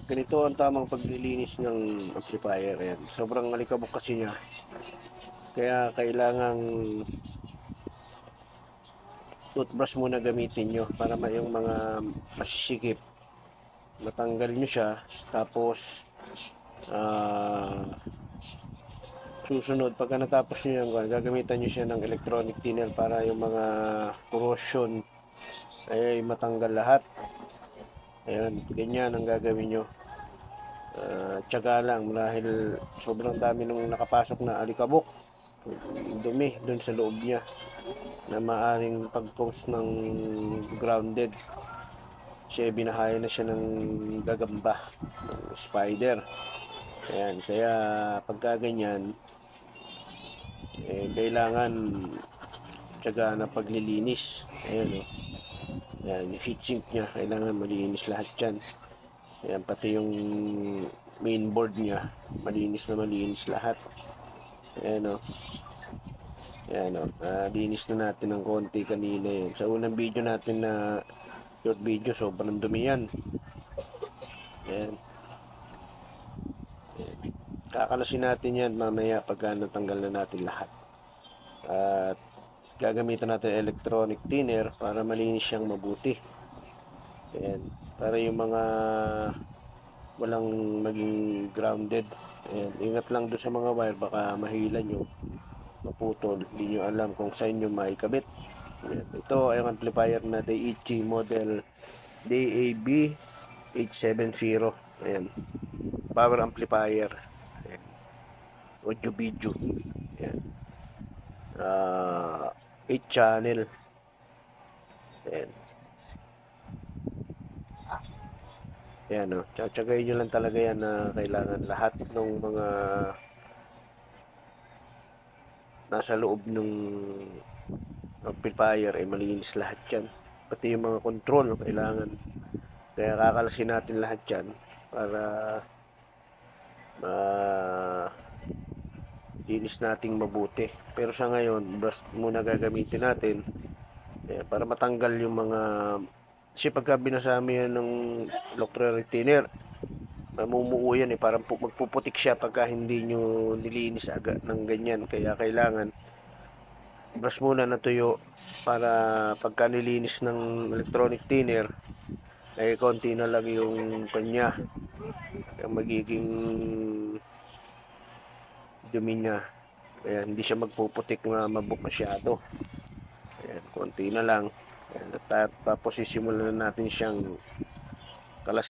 Ganito ang tamang paglilinis ng amplifier. Ayan. Sobrang alikabok kasi niya. Kaya kailangang toothbrush muna gamitin nyo para yung mga masisikip. Matanggal nyo siya. Tapos, ah, susunod, pagka natapos nyo yan, gagamitan nyo siya ng electronic thinner para yung mga corrosion ay matanggal lahat. Ayan, ganyan ang gagawin nyo. Tiyaga lang dahil sobrang dami nung nakapasok na alikabok, dumi dun sa loob niya na maaring pag-cause ng grounded. Siya binahaya na siya ng gagamba, ng spider. Ayan, kaya pagka ganyan, kailangan tiyaga na paglilinis. Ayan o. Ayan, yung heatsink niya, kailangan malinis lahat yan. Ayan, pati yung mainboard niya, malinis na malinis lahat. Ayan o. Ayan o. Linis na natin ng konti kanina yun. Sa unang video natin na short video, sobrang dumi yan. Ayan. Ayan. Kakalasin natin yan mamaya pagka natanggal na natin lahat. At gagamitan natin electronic thinner para malinis siyang mabuti. Ayan. Para yung mga walang maging grounded. Ayan. Ingat lang doon sa mga wire, baka mahila nyo, maputol, hindi nyo alam kung saan nyo maikabit. Ayan. Ito ay ang amplifier na Daiichi model DAB 870. Ayan. Power amplifier. Ayan. Audio video. Ayan. 8 channel. Ayan. Ayan o. Tsatsagayin nyo lang talaga yan na kailangan lahat ng mga nasa loob ng amplifier ay malinis lahat yan. Pati yung mga control kailangan. Kaya kakalasin natin lahat yan para linis nating mabuti. Pero sa ngayon, brush muna gagamitin natin para matanggal yung mga, kasi pagka binasami yan ng electronic thinner, mamumuo yan parang magpuputik siya pagka hindi nyo nilinis agad ng ganyan. Kaya kailangan brush muna na tuyo para pagka nilinis ng electronic thinner ay konti na lang yung kanya, yung magiging dumi niya. Kaya hindi siya magpuputik na masyado. Ayan, konti na lang. Ayan, tapos sisimulan na natin siyang